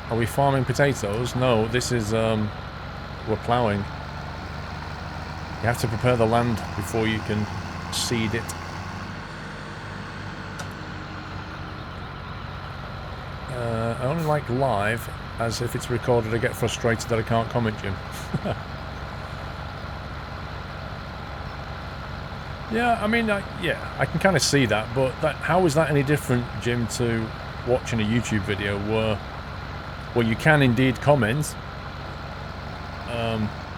Are we farming potatoes? No, this is, we're ploughing. You have to prepare the land before you can seed it. I only like live, as if it's recorded I get frustrated that I can't comment, Jim. Yeah, I mean, yeah, I can kind of see that, but how is that any different, Jim, to watching a YouTube video where you can indeed comment,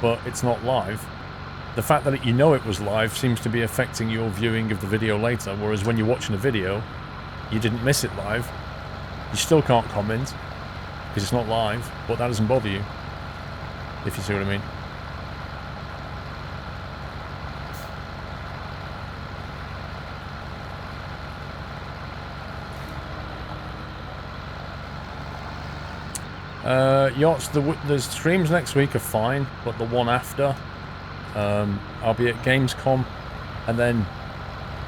but it's not live? The fact that you know it was live seems to be affecting your viewing of the video later, whereas when you're watching a video, you didn't miss it live. You still can't comment, because it's not live, but that doesn't bother you, if you see what I mean. Yachts, the streams next week are fine, but the one after, I'll be at Gamescom, and then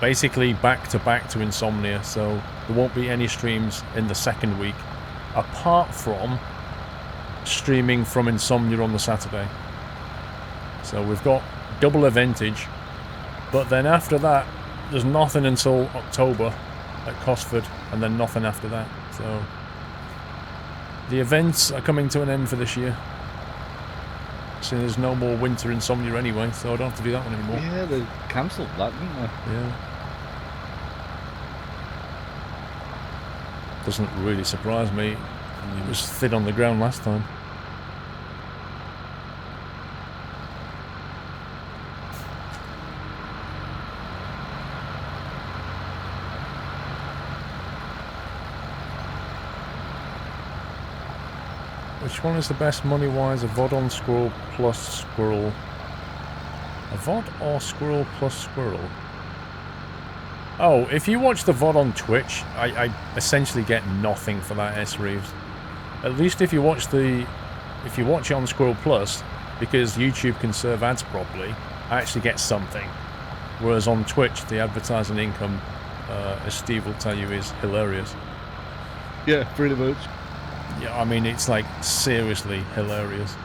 basically back to back to Insomnia, so there won't be any streams in the second week, apart from streaming from Insomnia on the Saturday. So we've got double eventage, but then after that, there's nothing until October at Cosford, and then nothing after that, so the events are coming to an end for this year. So there's no more winter Insomnia anyway, so I don't have to do that one anymore. Yeah, they cancelled that, didn't they? Yeah. Doesn't really surprise me. It was thin on the ground last time. Which one is the best money-wise, a VOD on Squirrel plus Squirrel? A VOD or Squirrel plus Squirrel? Oh, if you watch the VOD on Twitch, I essentially get nothing for that, S. Reeves. At least if you watch it on SquirrelPlus, because YouTube can serve ads properly, I actually get something. Whereas on Twitch, the advertising income, as Steve will tell you, is hilarious. Yeah, pretty much. Yeah, I mean, it's like seriously hilarious.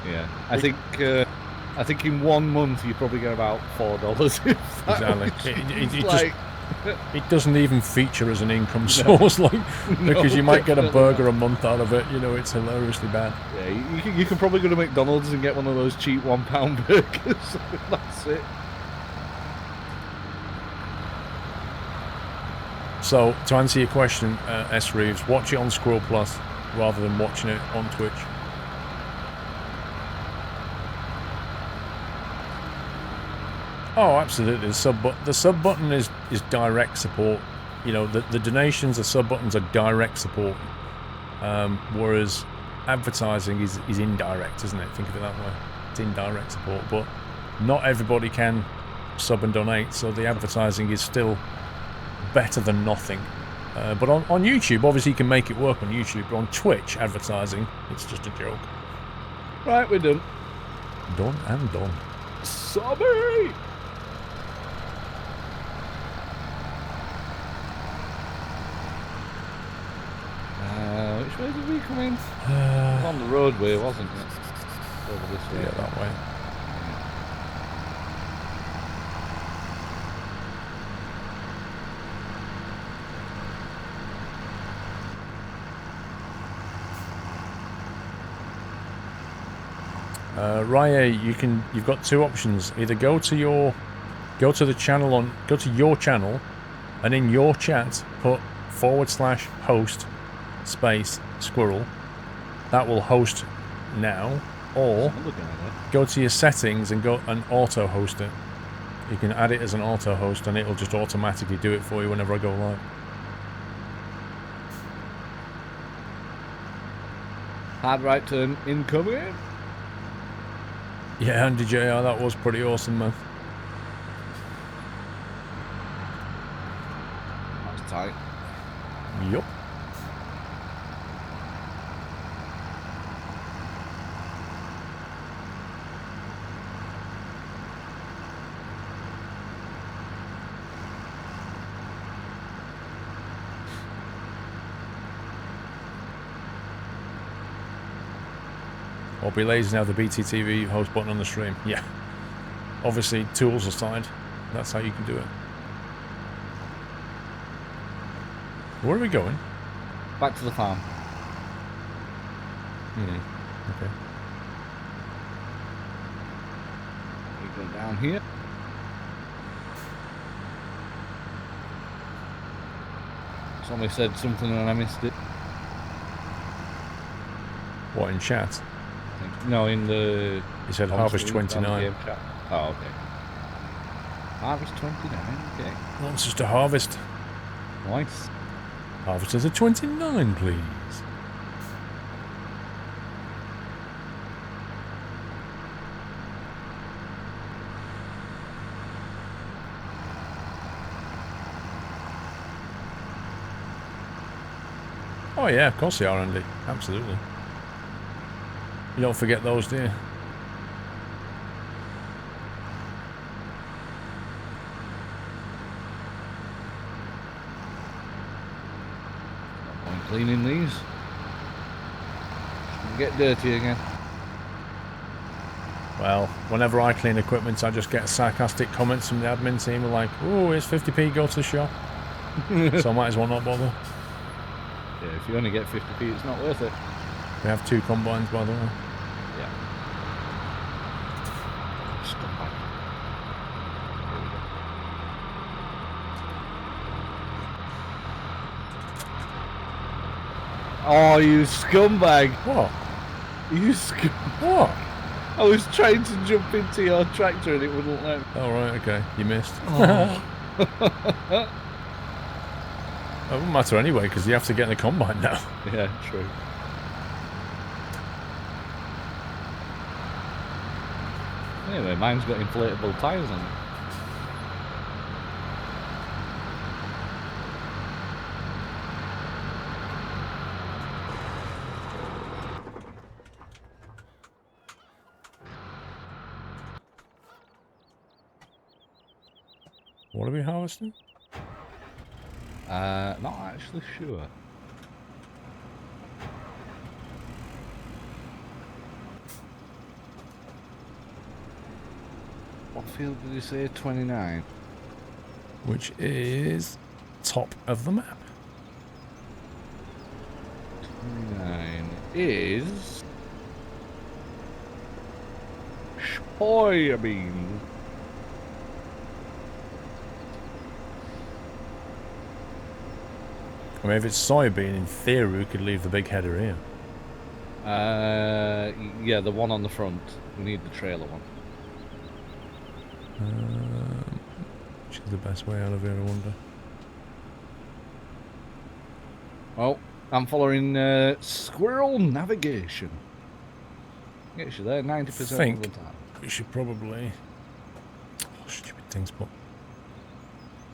Yeah, I think in 1 month you probably get about $4. Exactly. It doesn't even feature as an income source, like, because you might get a burger a month out of it. You know, it's hilariously bad. Yeah, you can probably go to McDonald's and get one of those cheap £1 burgers. That's it. So, to answer your question, S. Reeves, watch it on SquirrelPlus rather than watching it on Twitch. Oh, absolutely. The sub button is direct support. You know, the donations, the sub buttons are direct support. Whereas advertising is indirect, isn't it? Think of it that way. It's indirect support, but not everybody can sub and donate, so the advertising is still better than nothing. But on YouTube, obviously you can make it work on YouTube, but on Twitch advertising, it's just a joke. Right, we're done. Done and done. Sorry! Which way did we come in? It was on the roadway, wasn't it? Over this way. Yeah, that way. Rye, you've got two options. Either go to your channel, and in your chat put /host space squirrel. That will host now, or go to your settings and go and auto host it. You can add it as an auto host, and it'll just automatically do it for you whenever I go live. Hard right turn incoming. Yeah, Andy JR, that was pretty awesome, man. That was tight. Yup. Or be lazy and have the BTTV host button on the stream. Yeah. Obviously, tools aside, that's how you can do it. Where are we going? Back to the farm. Okay. We go down here. Somebody said something and I missed it. What, in chat? No, in the... He said Harvest 29. Oh, okay. Harvest 29, okay. Wants us to harvest. Nice. Harvest us a 29, please. Oh yeah, of course they are, Andy. Absolutely. You don't forget those, do you? I'm cleaning these. Get dirty again. Well, whenever I clean equipment, I just get sarcastic comments from the admin team like, "Oh, it's 50p, go to the shop." So I might as well not bother. Yeah, if you only get 50p, it's not worth it. We have 2 combines, by the way. Yeah. Scumbag. Oh, you scumbag! What? You scum... What? I was trying to jump into your tractor and it wouldn't let me. Oh, right, okay. You missed. Oh. It won't matter anyway, because you have to get in the combine now. Yeah, true. Anyway, mine's got inflatable tyres on it. What are we harvesting? Not actually sure. What field did you say? 29? Which is top of the map. 29 is... soybean. I mean, if it's soybean, in theory, we could leave the big header here. Yeah, the one on the front. We need the trailer one. Which is the best way out of here, I wonder. Well, I'm following Squirrel Navigation. Gets you there 90% of the time. We should probably... Oh, stupid things, but...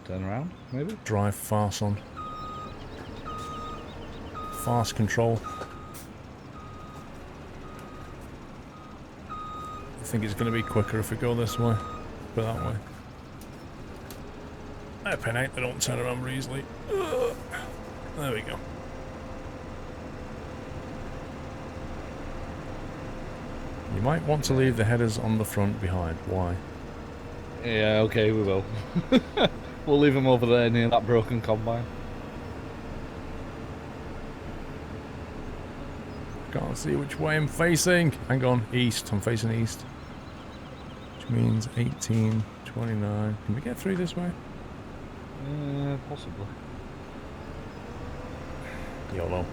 Turn around, maybe? Drive fast on. Fast control. I think it's going to be quicker if we go this way. Go that way. They're pen 8, they don't turn around very easily. Ugh. There we go. You might want to leave the headers on the front behind. Why? Yeah, okay, we will. We'll leave them over there near that broken combine. Can't see which way I'm facing. Hang on, east. I'm facing east. Which means 18, 29. Can we get through this way? Possibly. YOLO.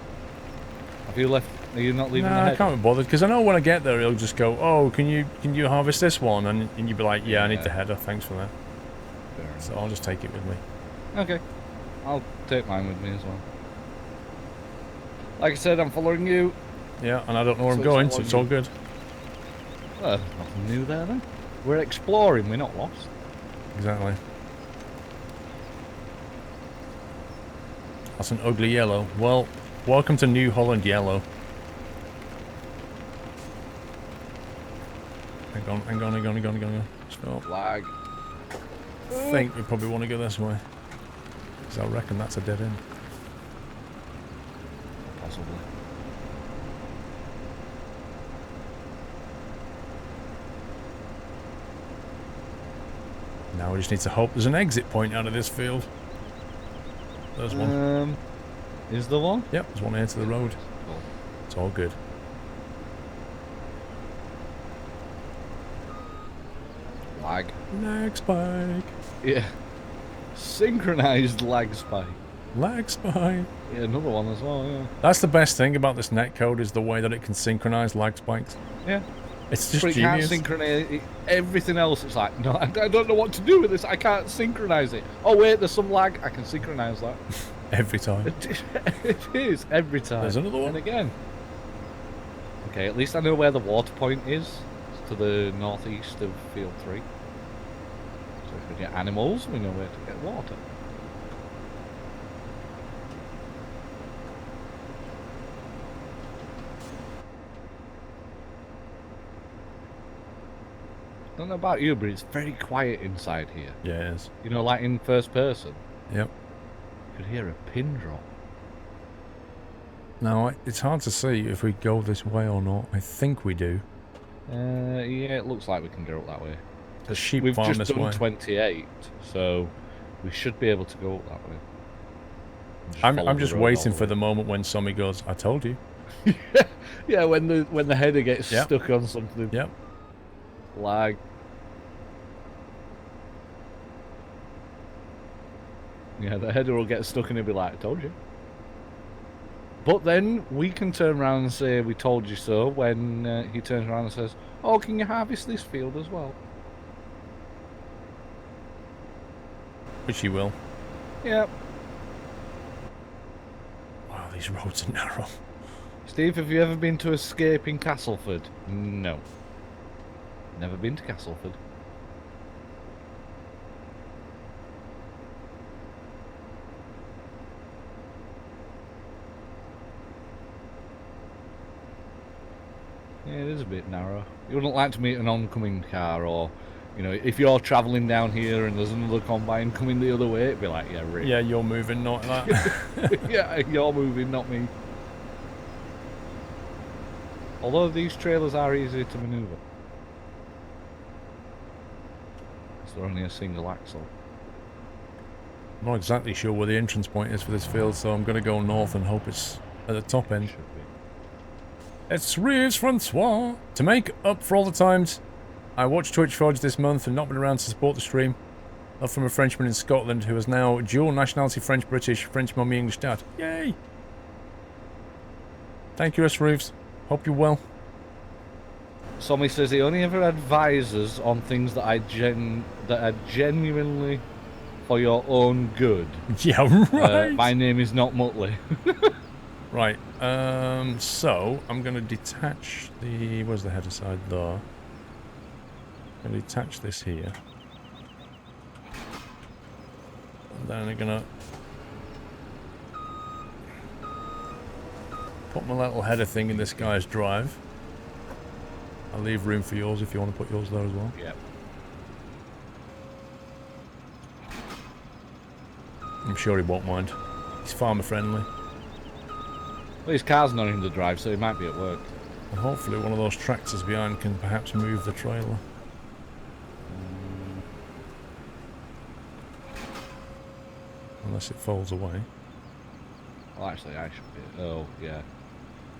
Have you left? Are you not leaving the Nah, head? I can't be bothered, because I know when I get there he'll just go, "Oh, can you harvest this one?" And you'd be like, "Yeah, I need the header, thanks for that." So I'll just take it with me. Okay. I'll take mine with me as well. Like I said, I'm following you. Yeah, and I don't know where I'm going, so it's all good. Well, there's nothing new there then. We're exploring, we're not lost. Exactly. That's an ugly yellow. Well, welcome to New Holland yellow. Hang on. Stop. Flag. I think we probably want to go this way. Because I reckon that's a dead end. Possibly. Now we just need to hope there's an exit point out of this field. There's one. Is there one? Yep, there's one here to the road. Cool. It's all good. Lag. Lag spike. Yeah. Synchronized lag spike. Lag spike. Yeah, another one as well, yeah. That's the best thing about this netcode is the way that it can synchronize lag spikes. Yeah. It's just But it genius. can't synchronize everything else. It's like, no, I don't know what to do with this. I can't synchronize it. Oh, wait, there's some lag. I can synchronize that. Every time. It is, every time. There's another one. And again. Okay, at least I know where the water point is. It's to the northeast of Field 3. So if we get animals, we know where to get water. I don't know about you, but it's very quiet inside here. Yeah, it is. You know, like in first person. Yep. You could hear a pin drop. Now, it's hard to see if we go this way or not. I think we do. Yeah, it looks like we can go up that way. The sheep We've farm just this done way. 28, so we should be able to go up that way. I'm just waiting for the moment when somebody goes, I told you. Yeah, when the header gets Yep. stuck on something. Yep. Lag. Yeah, the header will get stuck and he'll be like, I told you. But then we can turn around and say, we told you so, when he turns around and says, oh, can you harvest this field as well? Which he will. Yep. Wow, these roads are narrow. Steve, have you ever been to Escape in Castleford? No. Never been to Castleford. Yeah, it is a bit narrow. You wouldn't like to meet an oncoming car, or, you know, if you're travelling down here and there's another combine coming the other way, it'd be like, yeah, Rick. Yeah, you're moving, not that. Yeah, you're moving, not me. Although these trailers are easy to manoeuvre. Because they're only a single axle. I'm not exactly sure where the entrance point is for this field, so I'm going to go north and hope it's at the top end. Should be. It's Riz Francois. To make up for all the times I watched Twitch Forge this month and not been around to support the stream, love from a Frenchman in Scotland who has now dual nationality French-British, French mummy, English dad. Yay! Thank you, S. Reeves. Hope you're well. Somebody says he only ever advises on things that are genuinely for your own good. Yeah, right. My name is not Muttley. Right, so I'm going to detach the... Where's the header side there? I'm going to detach this here. And then I'm going to put my little header thing in this guy's drive. I'll leave room for yours if you want to put yours there as well. Yep. I'm sure he won't mind. He's farmer friendly. Well, his car's not in the drive, so he might be at work. And hopefully one of those tractors behind can perhaps move the trailer. Unless it falls away. Well, actually, I should be. Oh, yeah.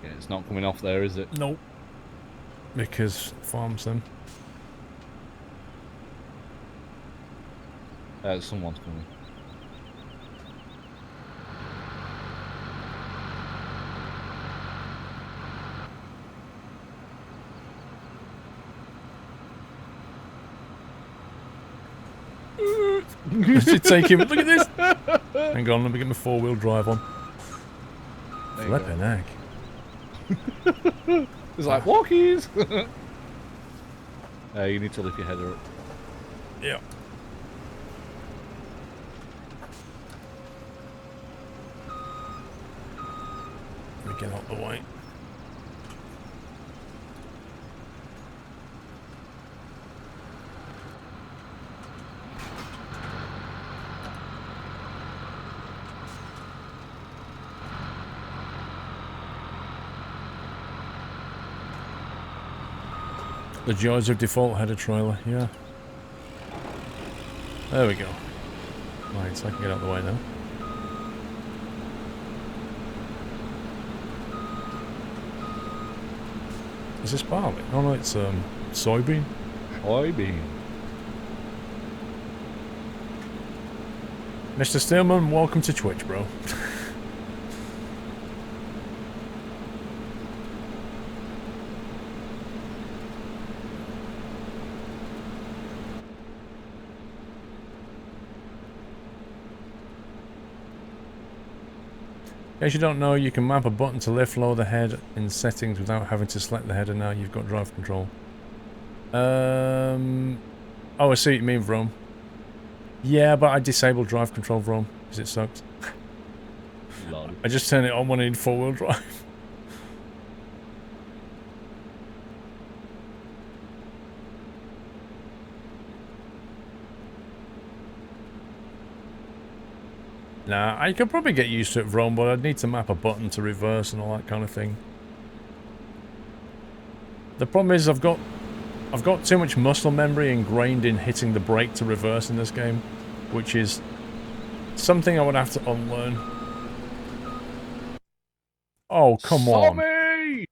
Yeah, it's not coming off there, is it? Nope. Because farms them. Someone's coming. Should take him. Look at this. Hang on, let me get my four-wheel drive on. Flipping heck. It's like walkies. You need to lift your header up. Yeah. Let me get out the way. The joys of default header trailer, yeah. There we go. Right, so I can get out of the way now. Is this barley? Oh no, it's soybean. Soybean. Mr. Stillman, welcome to Twitch, bro. In case you don't know, you can map a button to lift, lower the head in settings without having to select the header. Now you've got drive control. Oh, I see what you mean, Vrome. Yeah, but I disabled drive control, Vrome, because it sucks. Lol. I just turned it on when I need four-wheel drive. Nah, I could probably get used to it, Vrome, but I'd need to map a button to reverse and all that kind of thing. The problem is I've got too much muscle memory ingrained in hitting the brake to reverse in this game, which is something I would have to unlearn. Oh, come on. Tommy!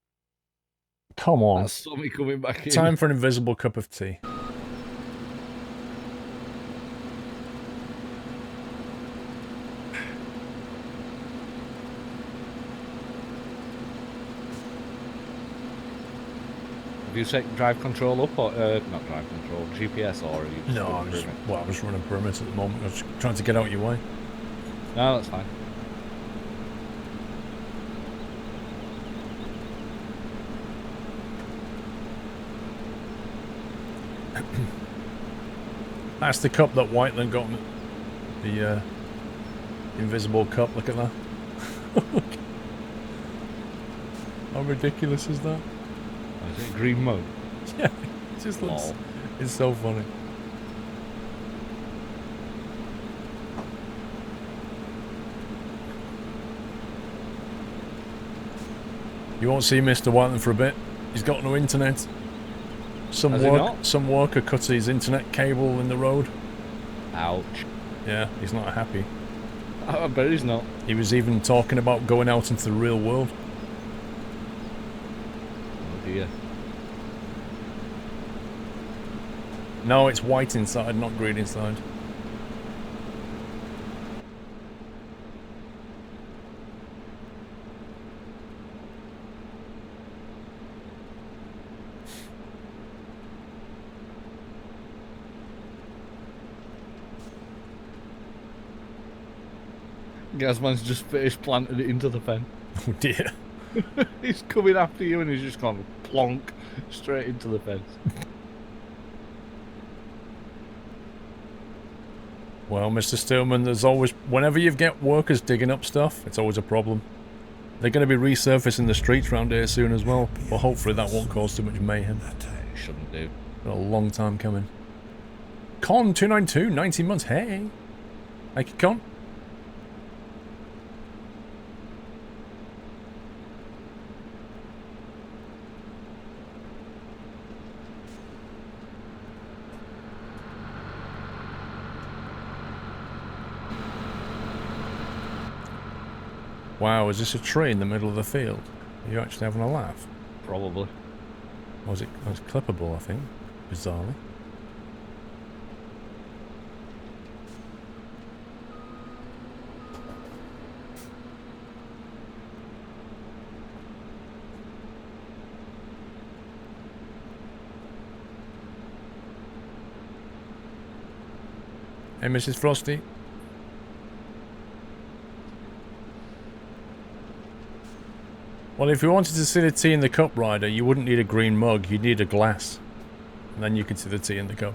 Come on. That's Tommy coming back in. Time for an invisible cup of tea. Have you set drive control up, or not drive control, GPS, or are you just No, I was running perimeter at the moment. I was trying to get out your way. No, that's fine. That's the cup that Whiteland got me. The invisible cup, look at that. How ridiculous is that? Is it green mode? Yeah, it just looks... It's so funny. You won't see Mr. Whiteland for a bit. He's got no internet. Some worker cut his internet cable in the road. Ouch. Yeah, he's not happy. I bet he's not. He was even talking about going out into the real world. Oh dear. No, it's white inside, not green inside. Gazman's just finished planted it into the pen. Oh dear. He's coming after you and he's just gone plonk straight into the fence. Well, Mr. Stillman, there's always... Whenever you get workers digging up stuff, it's always a problem. They're going to be resurfacing the streets around here soon as well, but hopefully that won't cause too much mayhem. It shouldn't do. Been a long time coming. Con292, 90 months, hey! Thank you, Con. Wow, is this a tree in the middle of the field? Are you actually having a laugh? Probably. Or was it clippable, I think, bizarrely. Hey, Mrs. Frosty. Well, if you wanted to see the tea in the cup, Ryder, you wouldn't need a green mug, you'd need a glass. And then you could see the tea in the cup.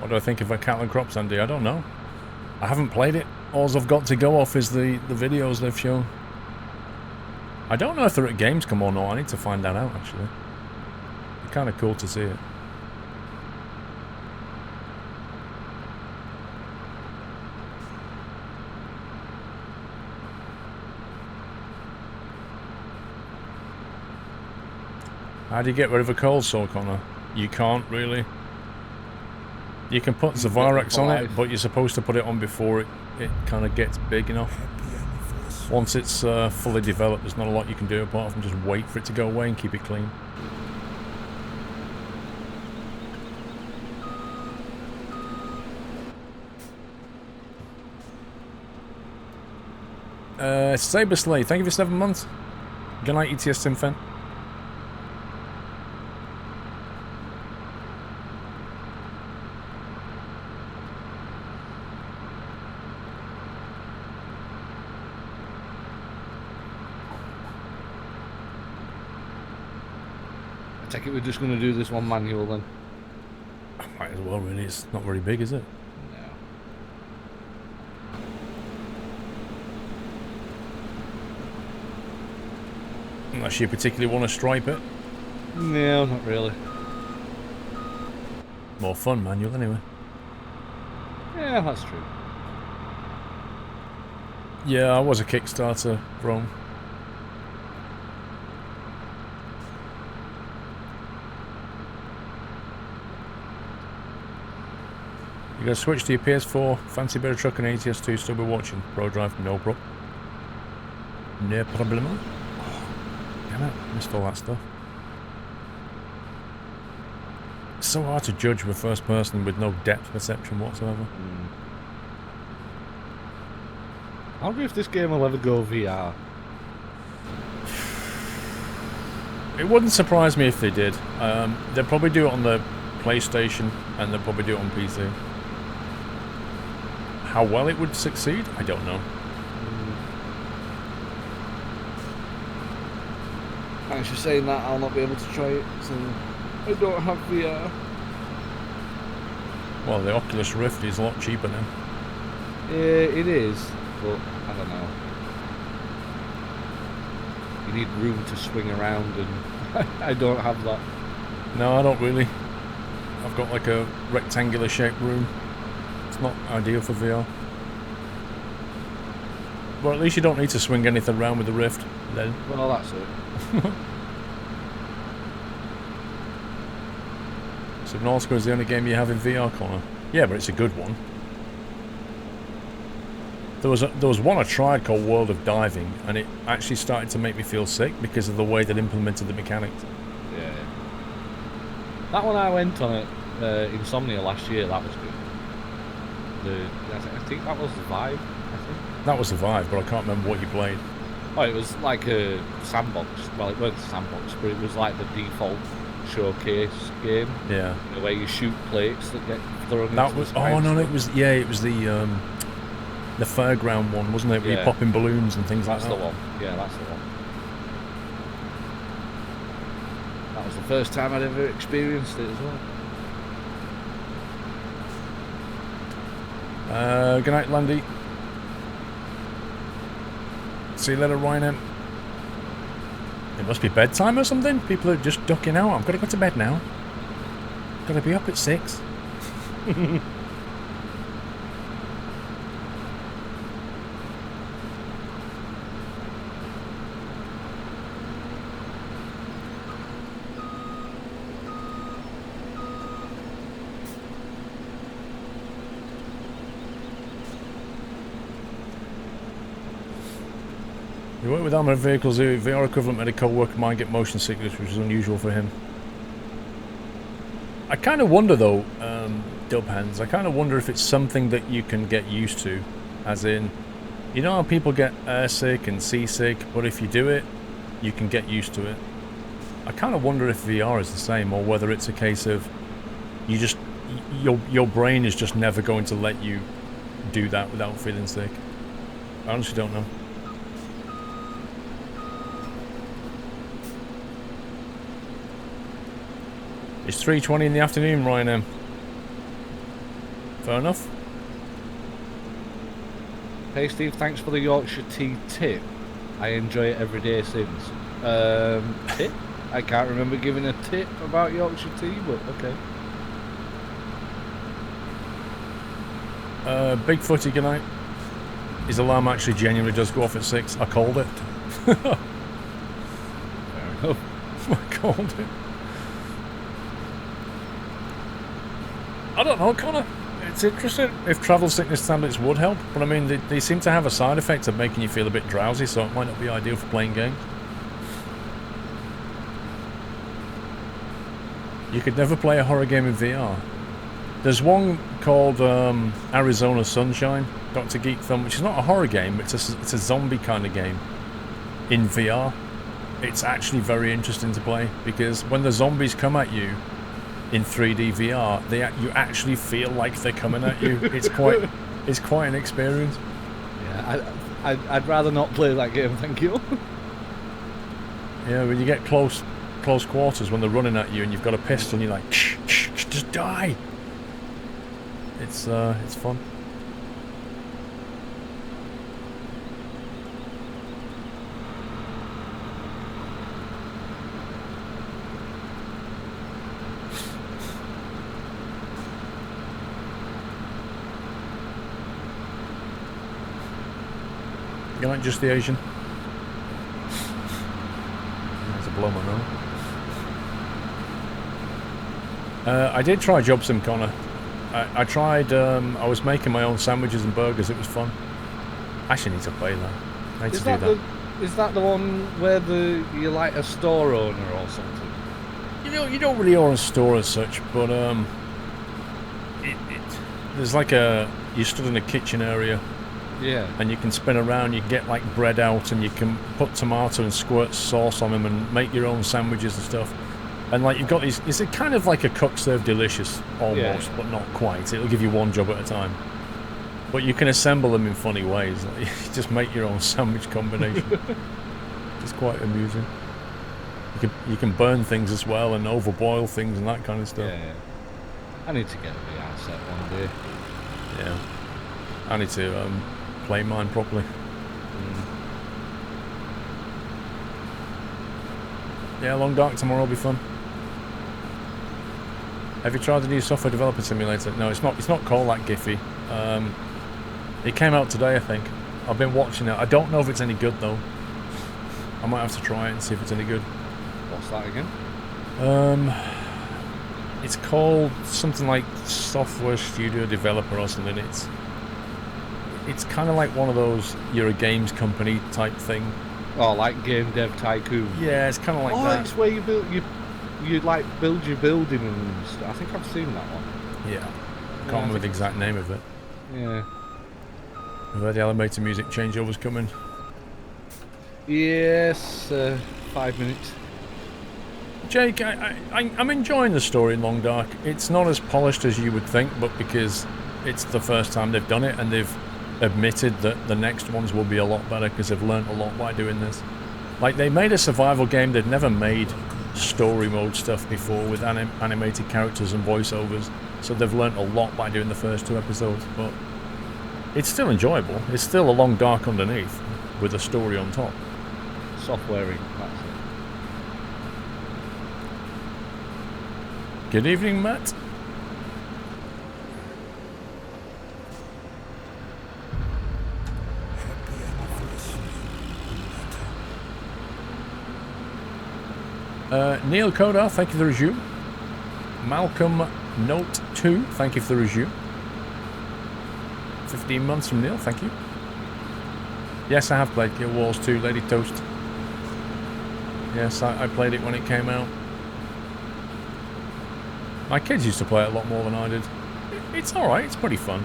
What do I think of a Cattle and Crops, Andy? I don't know. I haven't played it. All I've got to go off is the videos they've shown. I don't know if they're at Gamescom or not. I need to find that out, actually. It's kind of cool to see it. How do you get rid of a cold sore, Connor? You can't, really. You can put Zavarex on it, but you're supposed to put it on before it kind of gets big enough. Once it's fully developed, there's not a lot you can do apart from just wait for it to go away and keep it clean. Saberslay, thank you for 7 months. Good night, ETS Simfen. I take it we're just going to do this one manual then. Might as well, really. It's not very big, is it? No. Unless you particularly want to stripe it. No, not really. More fun manual, anyway. Yeah, that's true. Yeah, I was a Kickstarter Rome. You gotta switch to your PS4, fancy bit of truck and ATS2, still be watching. Pro Drive, no problem. No problem. Oh, damn it, missed all that stuff. It's so hard to judge with first person with no depth perception whatsoever. I wonder if this game will ever go VR. It wouldn't surprise me if they did. They'll probably do it on the PlayStation and they'll probably do it on PC. How well it would succeed, I don't know. Thanks for saying that. I'll not be able to try it, so I don't have VR. Well, the Oculus Rift is a lot cheaper now. Yeah, it is, but I don't know. You need room to swing around, and I don't have that. No, I don't really. I've got like a rectangular shaped room. It's not ideal for VR. Well, at least you don't need to swing anything around with the Rift then. Well, that's it. Subnautica is the only game you have in VR, Connor. Yeah, but it's a good one. There was one I tried called World of Diving, and it actually started to make me feel sick because of the way that implemented the mechanics. Yeah. That one I went on it, Insomnia last year. That was good. I think that was the Vive. I think that was the Vive, but I can't remember what you played. Oh, it was like a sandbox. Well, it wasn't a sandbox, but it was like the default showcase game. Yeah. Where you shoot plates that get thrown. That was. Oh no, it was. Yeah, it was the fairground one, wasn't it? Where you're popping balloons and things like that. That's the one. Yeah, that's the one. That was the first time I'd ever experienced it as well. Good night, Landy. See you later, Ryan. It must be bedtime or something. People are just ducking out. I've got to go to bed now. Got to be up at 6. You work with armoured vehicles, the VR equivalent made a co-worker might get motion sickness, which is unusual for him. I kind of wonder though, Dubhands, I kind of wonder if it's something that you can get used to. As in, you know how people get airsick and seasick, but if you do it, you can get used to it. I kind of wonder if VR is the same, or whether it's a case of you just, your brain is just never going to let you do that without feeling sick. I honestly don't know. It's 3:20 in the afternoon, Ryan M. Fair enough. Hey Steve, thanks for the Yorkshire tea tip. I enjoy it every day since. Tip? I can't remember giving a tip about Yorkshire tea, but okay. Big Footy, good night. His alarm actually genuinely does go off at 6. I called it. Fair enough. I called it. I don't know, Connor. It's interesting if travel sickness tablets would help, but I mean, they seem to have a side effect of making you feel a bit drowsy, so it might not be ideal for playing games. You could never play a horror game in VR. There's one called Arizona Sunshine, Dr. Geek Film, which is not a horror game, it's a zombie kind of game in VR. It's actually very interesting to play, because when the zombies come at you in 3D VR, you actually feel like they're coming at you. It's quite an experience. Yeah, I'd rather not play that game, thank you. Yeah, when you get close quarters, when they're running at you and you've got a pistol, and you're like, shh, just die. It's fun. You like just the Asian? That's a blow my nose. I did try Job Sim, Connor. I tried, I was making my own sandwiches and burgers, it was fun. I actually need to play that. I need to do that. Is that the one where you're like a store owner or something? You don't really own a store as such, but there's like you stood in a kitchen area. Yeah. And you can spin around, you can get like bread out, and you can put tomato and squirt sauce on them and make your own sandwiches and stuff. And like you've got these, it's kind of like a cook serve delicious almost, but not quite. It'll give you one job at a time. But you can assemble them in funny ways. Like, you just make your own sandwich combination. It's quite amusing. You can burn things as well and overboil things and that kind of stuff. Yeah. I need to get a VR set one day. Yeah. I need to play mine properly. Yeah, Long Dark tomorrow will be fun. Have you tried the new software developer simulator? No, it's not called that, Giphy. It came out today, I think. I've been watching it. I don't know if it's any good though. I might have to try it and see if it's any good. What's that again? It's called something like Software Studio Developer or something. It's kind of like one of those, you're a games company type thing. Oh, like Game Dev Tycoon. Yeah, it's kind of like that. Oh, it's where you build you like build your building and stuff. I think I've seen that one. Yeah. I can't remember the exact name of it. Yeah. I've heard the elevator music changeover's coming. Yes, 5 minutes. Jake, I'm enjoying the story in Long Dark. It's not as polished as you would think, but because it's the first time they've done it and they've admitted that the next ones will be a lot better because they've learnt a lot by doing this. Like, they made a survival game, they'd never made story mode stuff before with animated characters and voiceovers, so they've learnt a lot by doing the first 2 episodes, but it's still enjoyable. It's still a Long Dark underneath with a story on top. Softwaring, that's it. Good evening, Matt. Neil Kodar, thank you for the review. Malcolm Note 2, thank you for the review. 15 months from Neil, thank you. Yes, I have played Guild Wars 2, Lady Toast. Yes, I played it when it came out. My kids used to play it a lot more than I did. It's alright, it's pretty fun.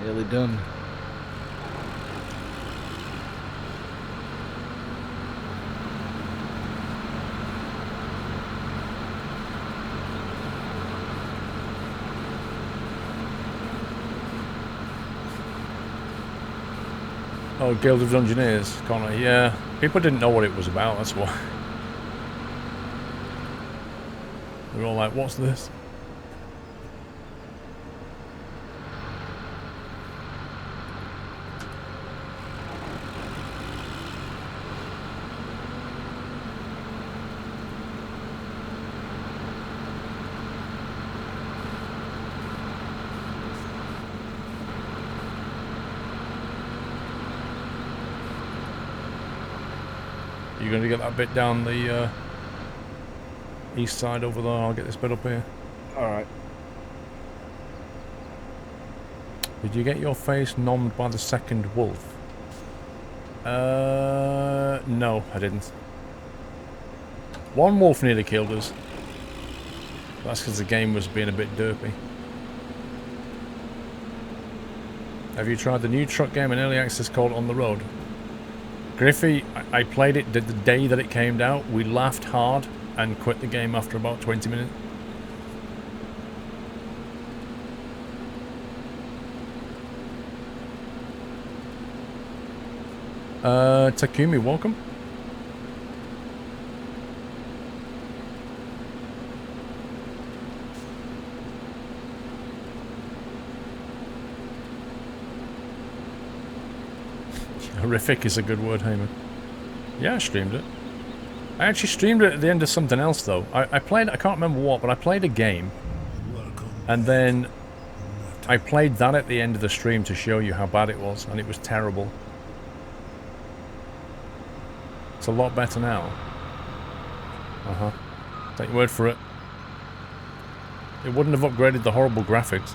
Nearly done. Oh, Guild of Dungeoneers, Connor. Yeah, People didn't know what it was about, that's why. They were all like, what's this? You're going to get that bit down the east side over there. I'll get this bit up here. Alright. Did you get your face nommed by the second wolf? No, I didn't. One wolf nearly killed us. That's because the game was being a bit derpy. Have you tried the new truck game in early access called On the Road? Griffey, I played it the day that it came out. We laughed hard and quit the game after about 20 minutes. Takumi, welcome. Horrific is a good word, Heyman. Yeah, I streamed it. I actually streamed it at the end of something else, though. I played, I can't remember what, but I played a game. And then I played that at the end of the stream to show you how bad it was, and it was terrible. It's a lot better now. Uh-huh. Take your word for it. It wouldn't have upgraded the horrible graphics.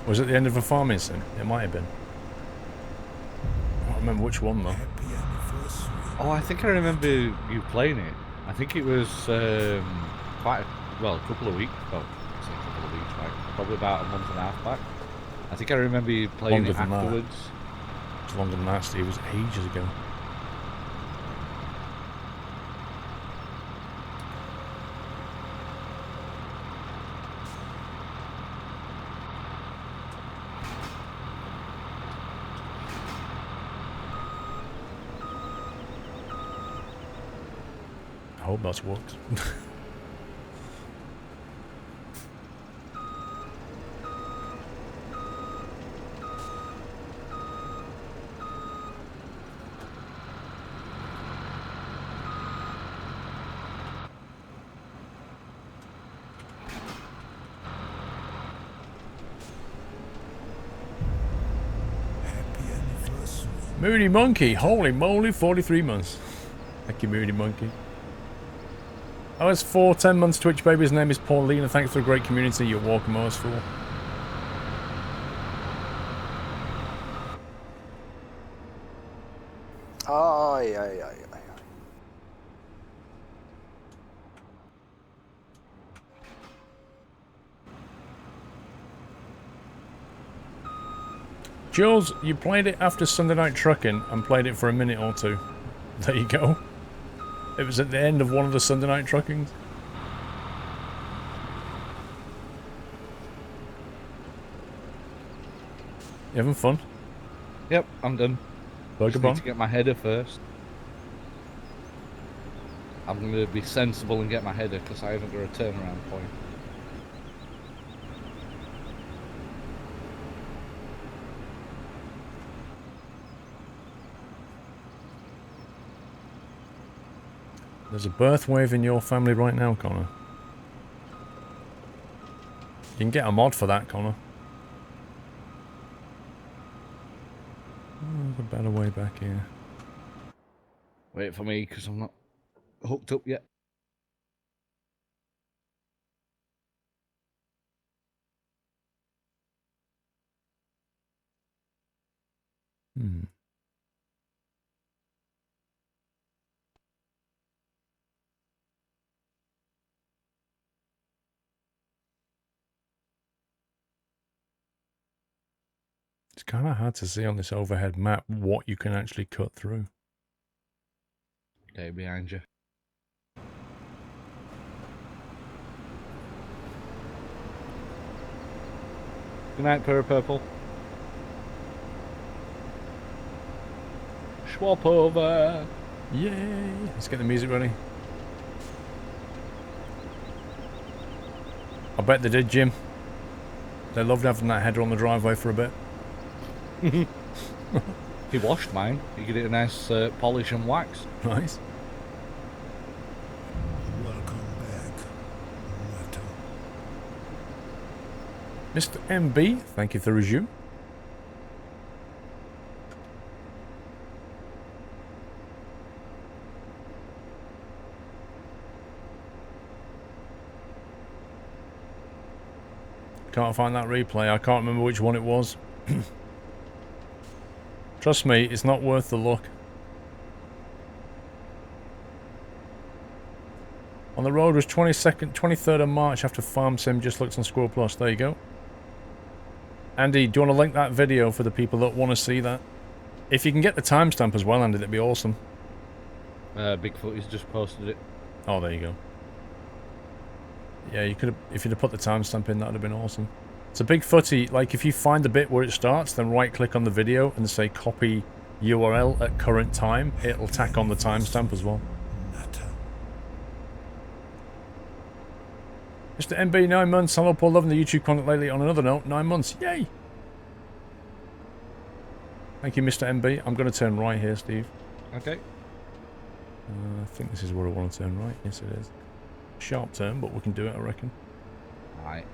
Was it the end of a farming sim? It might have been. I don't remember which one though. Oh, I think I remember you playing it. I think it was quite a couple of weeks. Well, I say a couple of weeks back. Probably about a month and a half back. I think I remember you playing it afterwards. It's longer than that, Steve. It was ages ago. I hope that's worked. Moody Monkey, holy moly, 43 months. Thank you, Moody Monkey. OS4, 10 months Twitch baby. His name is Paulina. Thanks for a great community. You're welcome, OS4. Ay, ay, ay, ay. Jules, you played it after Sunday Night Trucking and played it for a minute or two. There you go. It was at the end of one of the Sunday Night Truckings. You having fun? Yep, I'm done. Burger Just bomb? need to get my header first. I'm going to be sensible and get my header because I haven't got a turnaround point. There's a birth wave in your family right now, Connor. You can get a mod for that, Connor. Oh, there's a better way back here. Wait for me because I'm not hooked up yet. Hmm. It's kind of hard to see on this overhead map what you can actually cut through. Okay, behind you. Good night, Purple. Swap over. Yay! Let's get the music ready. I bet they did, Jim. They loved having that header on the driveway for a bit. He washed mine. You get it a nice polish and wax. Nice. Welcome back, Mato. Mr. MB, thank you for the resume. Can't find that replay. I can't remember which one it was. Trust me, it's not worth the look. On the road was 23rd of March after Farm Sim. Just looked on SquirrelPlus. There you go. Andy, do you want to link that video for the people that want to see that? If you can get the timestamp as well, Andy, that'd be awesome. Bigfoot has just posted it. Oh, there you go. Yeah, you could have, if you'd have put the timestamp in, that would have been awesome. It's a big footy. Like, if you find the bit where it starts, then right-click on the video and say copy URL at current time. It'll tack on the timestamp as well. Mato. Mr. MB, 9 months. Hello, Paul. Loving the YouTube content lately. On another note, 9 months. Yay! Thank you, Mr. MB. I'm going to turn right here, Steve. Okay. I think this is where I want to turn right. Yes, it is. Sharp turn, but we can do it, I reckon. Right.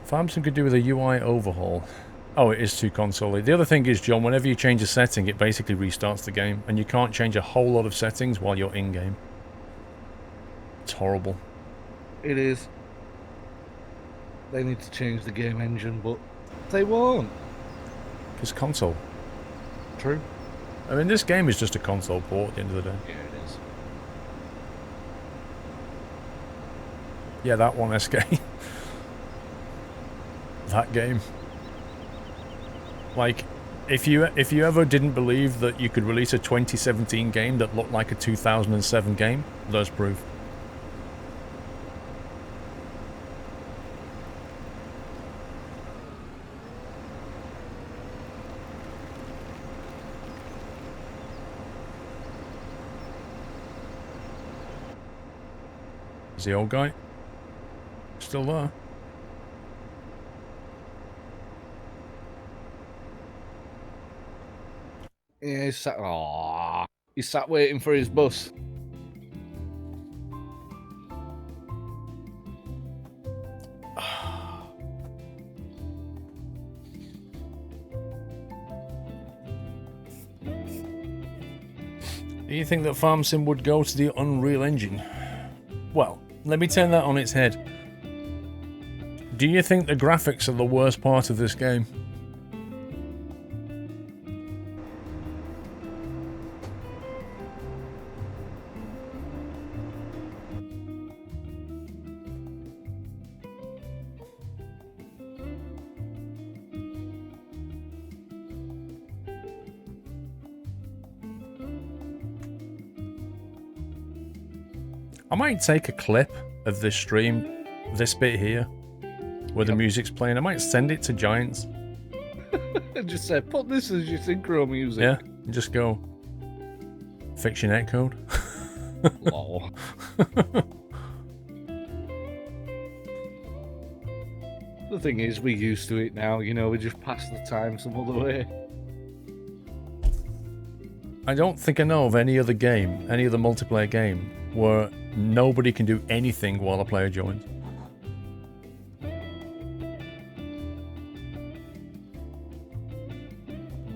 Farmson could do with a UI overhaul. Oh, it is too console-y. The other thing is, John, whenever you change a setting, it basically restarts the game, and you can't change a whole lot of settings while you're in-game. It's horrible. It is. They need to change the game engine, but they won't. Because console. True. I mean, this game is just a console port at the end of the day. Yeah, it is. Yeah, that one, SK. That game. Like, if you ever didn't believe that you could release a 2017 game that looked like a 2007 game, there's proof. Is the old guy still there? Yeah, he's sat. Aww. He's sat waiting for his bus. Do you think that Farm Sim would go to the Unreal Engine? Well, let me turn that on its head. Do you think the graphics are the worst part of this game? I might take a clip of this stream, this bit here, where the music's playing. I might send it to Giants. Just say, put this as your synchro music. Yeah, and just go, fix your netcode. Lol. The thing is, we're used to it now, you know, we just pass the time some other way. I don't think I know of any other game, any other multiplayer game, where nobody can do anything while a player joins.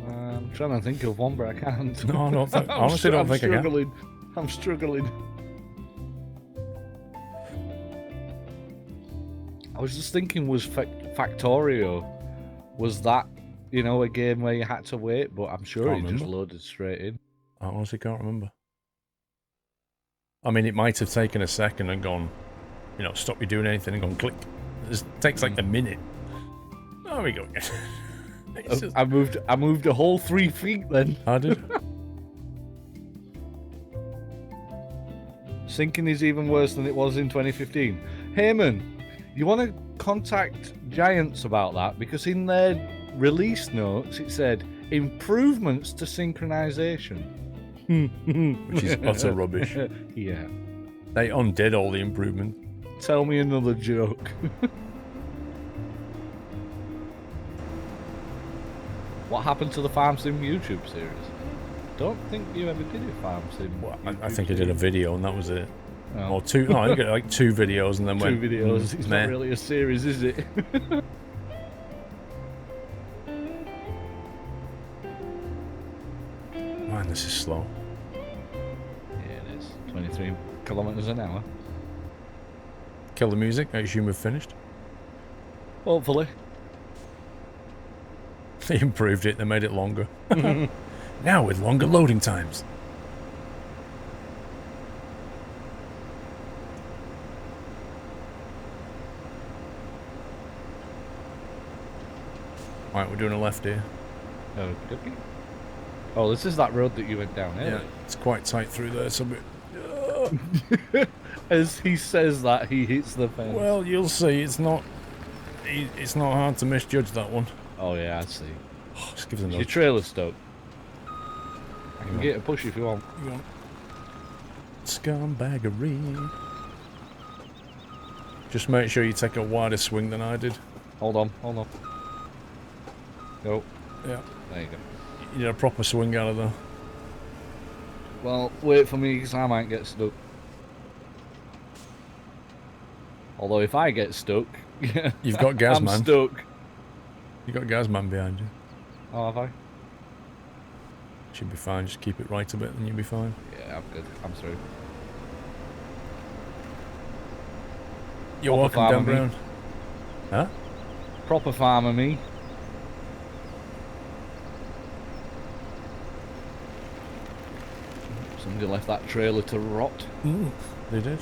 I'm trying to think of one, but I can't. No, I don't think, honestly don't think I can. I'm struggling. I was just thinking, was Factorio, was that, you know, a game where you had to wait? But I'm sure it just loaded straight in. I honestly can't remember. I mean, it might have taken a second and gone, you know, stop you doing anything and gone click. It takes like a minute. There we go again. Just... I moved a whole 3 feet then. I did. Sinking is even worse than it was in 2015. Heyman, you want to contact Giants about that? Because in their release notes it said improvements to synchronization. Which is utter rubbish. Yeah. They undid all the improvements. Tell me another joke. What happened to the Farm Sim YouTube series? Don't think you ever did a Farm Sim. Well, I think I did a video and that was it. Oh. Or two. No, I got like 2 videos and then Two went. videos. It's meh. not really a series, is it? Man, this is slow. Yeah, it is. 23 kilometers an hour. Kill the music. I assume we've finished. Hopefully. They improved it. They made it longer. Now with longer loading times. Right, we're doing a left here. Okey-dokey. Oh, this is that road that you went down, Yeah, eh? it's quite tight through there. So, As he says that, he hits the fence. well, you'll see. It's not hard to misjudge that one. Oh yeah, I see. Just give us a Your nudge. trailer stoked. I can get a push if you want. You want scumbaggery. Just make sure you take a wider swing than I did. Hold on. Go. Yeah. There you go. You need a proper swing out of there. Well, wait for me because I might get stuck. Although if I get stuck, You've got gas, I'm man. stuck. You got Gazman behind you. Oh, have I? Should be fine. Just keep it right a bit, and you'll be fine. Yeah, I'm good. I'm through. You're Proper walking down farmer, Brown. Huh? Proper farmer, me. Somebody left that trailer to rot. They did.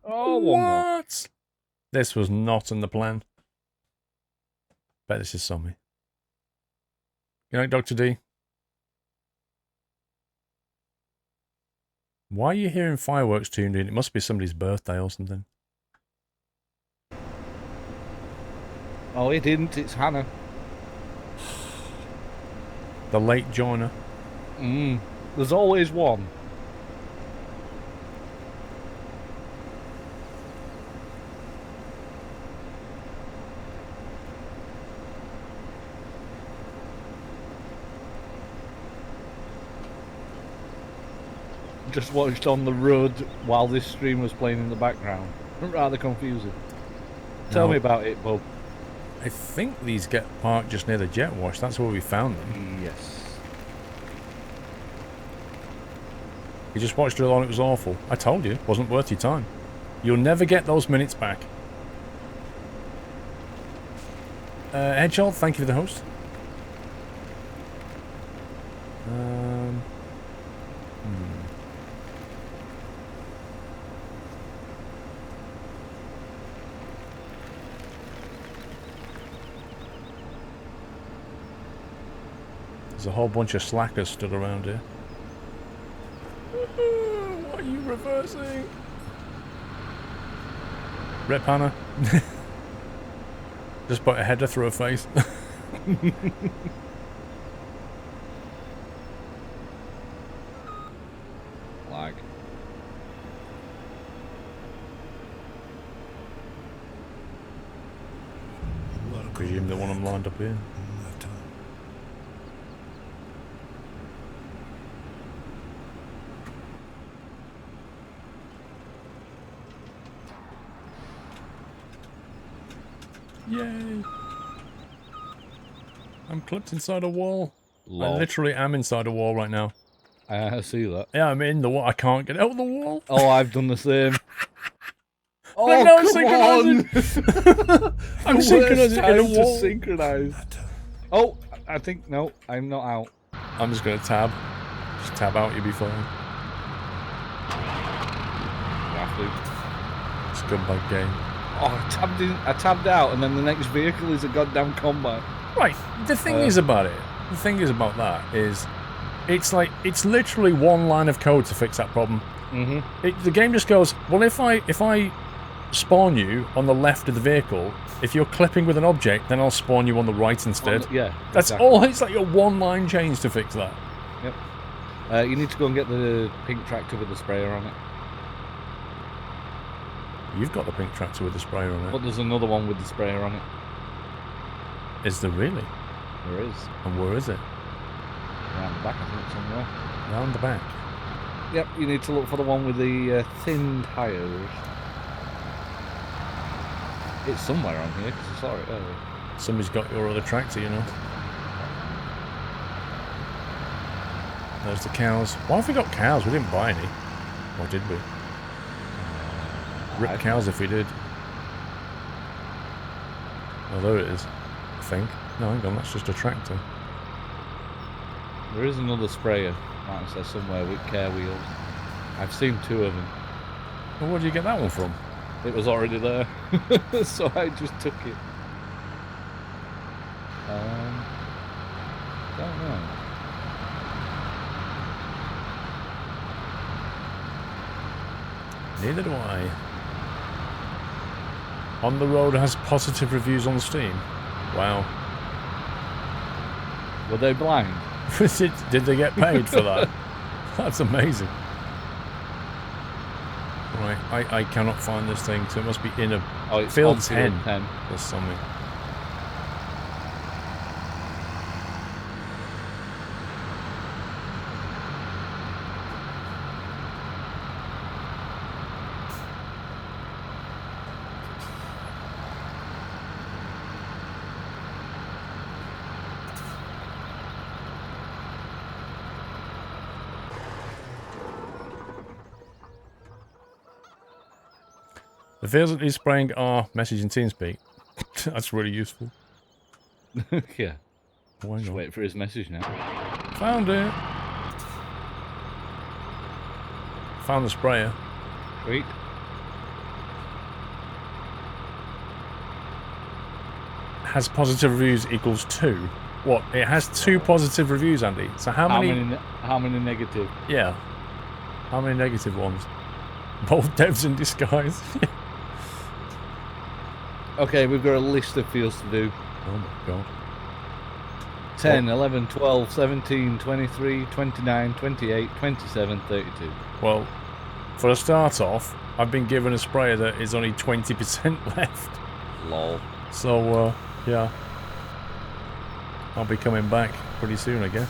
Oh, one more. What? This was not in the plan. Bet this is Sommy. Good night, Dr. D. Why are you hearing fireworks tuned in? It must be somebody's birthday or something. Oh, it didn't. It's Hannah. The late joiner. There's always one. Just watched on the road while this stream was playing in the background. Rather confusing. Tell No. me about it, Bob. I think these get parked just near the jet wash. That's where we found them. Yes. You just watched it on. It was awful. I told you. It wasn't worth your time. You'll never get those minutes back. Hedgehog, thank you for the host. There's a whole bunch of slackers stood around here. What are you reversing? Rip Hannah. Just put a header through her face. Lag. Presume they want them lined up here. Yay! I'm clipped inside a wall. Lol. I literally am inside a wall right now. I see that. Yeah, I'm in the wall. I can't get out of the wall. Oh, I've done the same. Oh, I'm now come synchronizing. on! I'm Worst synchronizing in a time to wall. synchronize. Oh, I think, no, I'm not out. I'm just gonna tab. Just tab out, you'll be fine. You have to. Scumbag game. Oh, I tabbed out, and then the next vehicle is a goddamn combat. Right. The thing is about it. The thing is about that is, it's literally one line of code to fix that problem. The game just goes, well, if I spawn you on the left of the vehicle, if you're clipping with an object, then I'll spawn you on the right instead. Yeah. That's exactly. all. It's like a one-line change to fix that. Yep. You need to go and get the pink tractor with the sprayer on it. You've got the pink tractor with the sprayer on it. But there's another one with the sprayer on it. Is there really? There is. And where is it? Around the back, I think, somewhere. Round the back. Yep, you need to look for the one with the thin tyres. It's somewhere on here, because I saw it earlier. Somebody's got your other tractor, you know. There's the cows. Why have we got cows? We didn't buy any. Or did we? Rip cows if we did. Oh, there it is. I think. No, hang on, that's just a tractor. There is another sprayer, like I said, somewhere with care wheels. I've seen 2 of them. Well, where did you get that one from? It was already there, so I just took it. Don't know. Neither do I. On the Road has positive reviews on Steam. Wow. Were they blind? Did they get paid for that? That's amazing. Right, I cannot find this thing, so it must be in a it's field on 10 field 10. or something. The fields that he's spraying are message in TeamSpeak. That's really useful. Yeah. Why Just not? wait for his message now. Found it. Found the sprayer. Sweet. Has positive reviews equals 2. What? It has 2 positive reviews, Andy. So how many? How many negative? Yeah. How many negative ones? Both devs in disguise. Okay, we've got a list of fields to do. Oh my god. 10, 11, 12, 17, 23, 29, 28, 27, 32. Well, for a start off, I've been given a sprayer that is only 20% left. Lol. So, yeah. I'll be coming back pretty soon, I guess.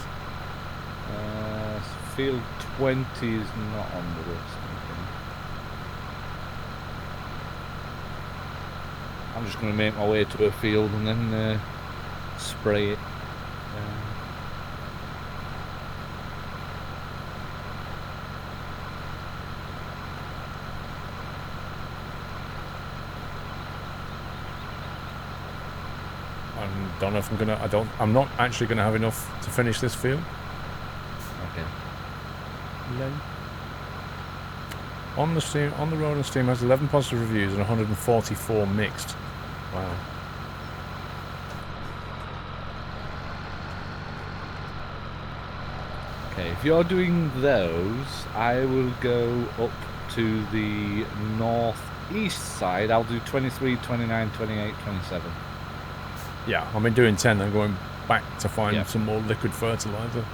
Field 20 is not on the list. Okay. I'm just going to make my way to a field and then spray it. I don't know if I'm gonna. I'm not actually gonna have enough to finish this field. Okay. On the Road and Steam has 11 positive reviews and 144 mixed. Wow. Okay, if you're doing those, I will go up to the northeast side. I'll do 23, 29, 28, 27. Yeah, I've been doing 10. I'm going back to find Yep. some more liquid fertilizer.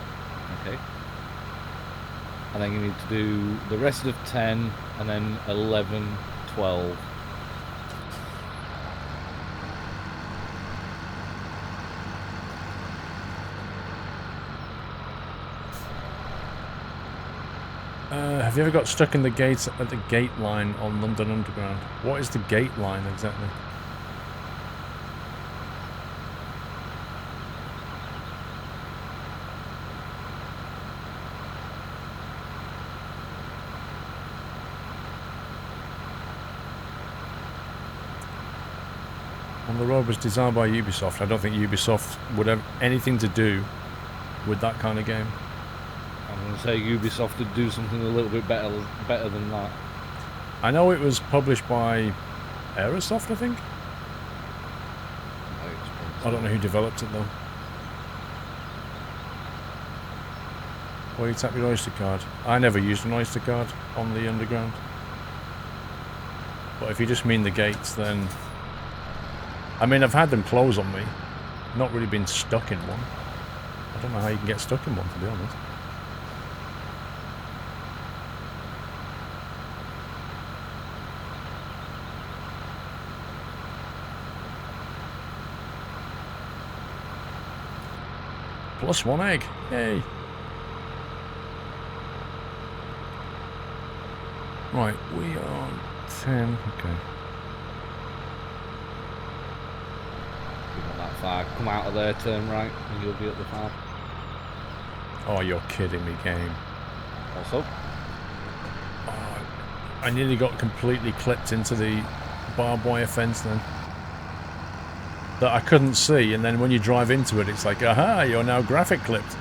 Okay. And then you need to do the rest of 10, and then 11, 12. Have you ever got stuck in the gates at the gate line on London Underground? What is the gate line exactly? On the Road was designed by Ubisoft. I don't think Ubisoft would have anything to do with that kind of game. I'm going to say Ubisoft would do something a little bit better than that. I know it was published by Aerosoft, I think. I think it's I don't know who developed it though. Where you tap your Oyster card. I never used an Oyster card on the underground. But if you just mean the gates, then... I mean, I've had them close on me. Not really been stuck in one. I don't know how you can get stuck in one, to be honest. Plus 1 egg. Yay. Right, we are 10. Okay. Not that far. Come out of there, turn right, and you'll be at the farm. Oh, you're kidding me, game. Also, Oh, I nearly got completely clipped into the barbed wire fence then. That I couldn't see, and then when you drive into it, it's like, aha, you're now graphic clipped.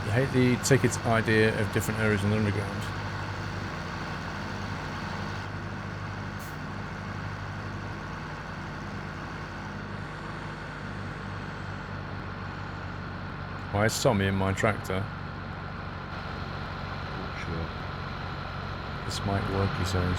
I hate the ticket idea of different areas in the underground. Why is Tommy in my tractor? not sure. This might work, he says.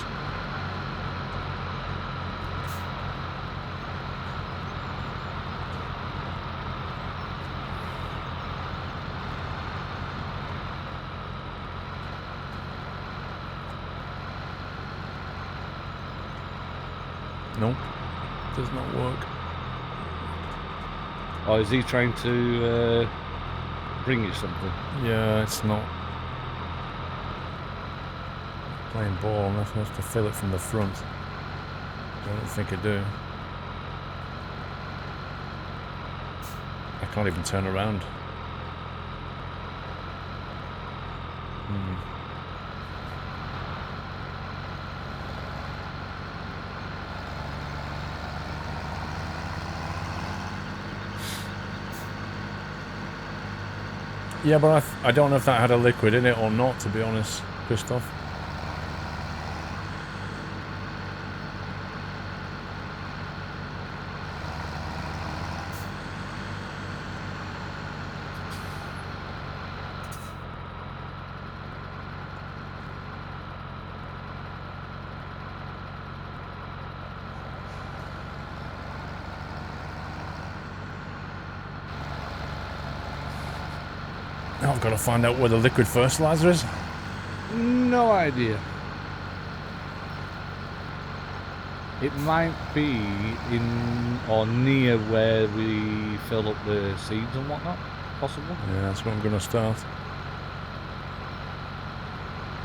Nope, does not work. Oh, is he trying to bring you something? Yeah, it's not playing ball. I'm supposed to fill it from the front. I don't think I do. I can't even turn around. Yeah, but I don't know if that had a liquid in it or not, to be honest, Christoph. Now I've got to find out where the liquid fertilizer is. No idea. It might be in or near where we fill up the seeds and whatnot, possibly. Yeah, that's where I'm going to start.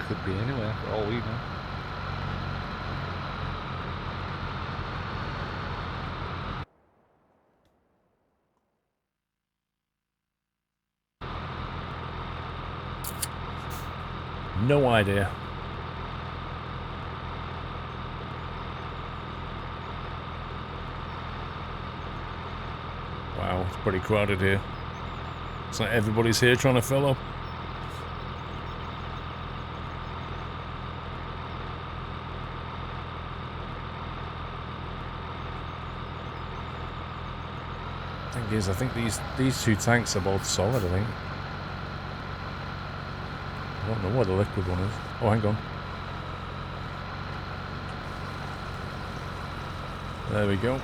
Could be anywhere, for all we know. No idea. Wow, it's pretty crowded here. It's like everybody's here trying to fill up. Thing is, I think these two tanks are both solid, I think. I don't know where the liquid one is. Oh, hang on. There we go.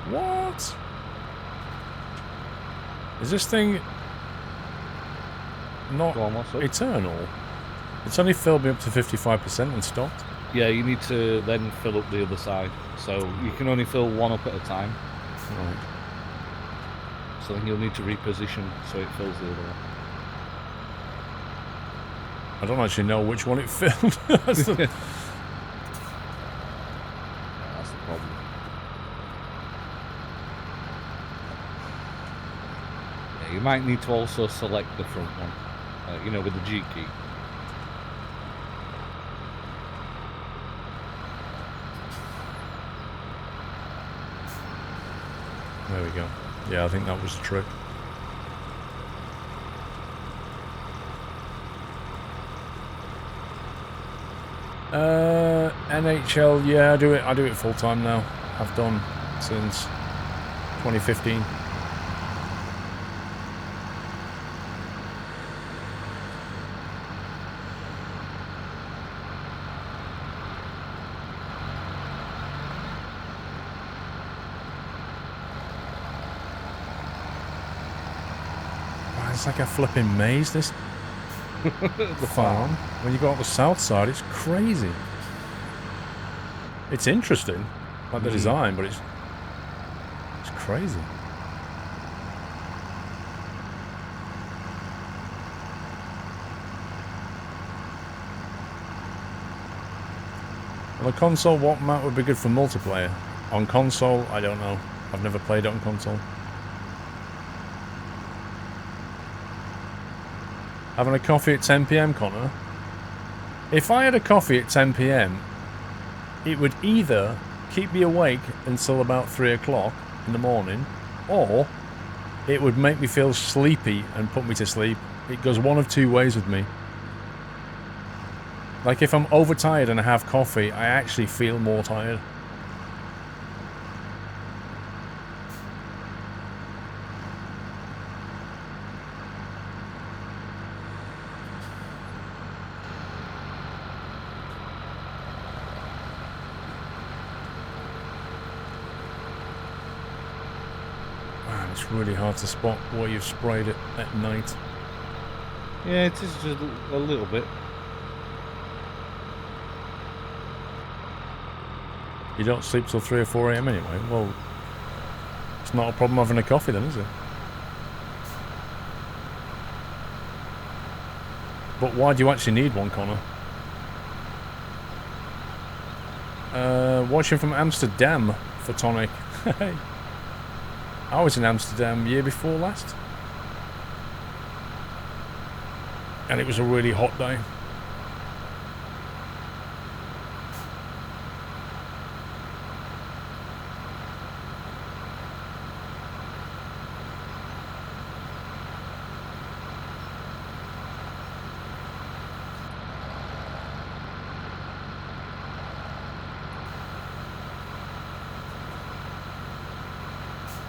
What? Is this thing not Go on, what's up? eternal? It's only filled me up to 55% and stopped. Yeah, you need to then fill up the other side. So you can only fill one up at a time. Right. So then you'll need to reposition so it fills the other one. I don't actually know which one it filled. That's the- Yeah, that's the problem. Yeah, you might need to also select the front one, you know, with the G key. There we go. Yeah, I think that was the trick. NHL, yeah, I do it full time now. I've done since 2015. Wow, it's like a flipping maze, this The farm. When you go out the south side, it's crazy. It's interesting, like the design, but it's crazy. On the console, what map would be good for multiplayer? On console, I don't know. I've never played it on console. Having a coffee at 10 PM, Connor? If I had a coffee at 10 PM, it would either keep me awake until about 3 o'clock in the morning, or it would make me feel sleepy and put me to sleep. It goes one of two ways with me. Like if I'm overtired and I have coffee, I actually feel more tired. It's really hard to spot where you've sprayed it at night. Yeah, it is just a little bit. You don't sleep till 3 or 4 AM anyway. Well, it's not a problem having a coffee then, is it? But why do you actually need one, Connor? Watching from Amsterdam for tonic. I was in Amsterdam year before last. And it was a really hot day.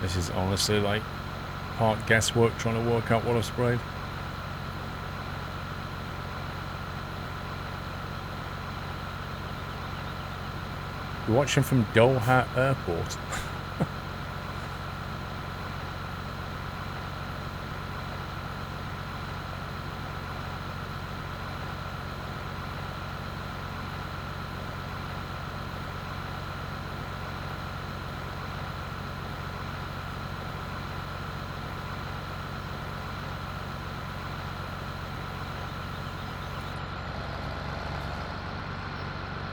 This is honestly like part guesswork trying to work out what I've sprayed. You're watching from Doha Airport.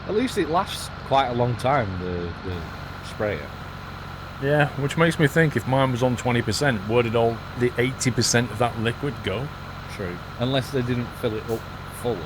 At least it lasts quite a long time, the sprayer. Yeah, which makes me think if mine was on 20%, where did all the 80% of that liquid go? True. Unless they didn't fill it up fully.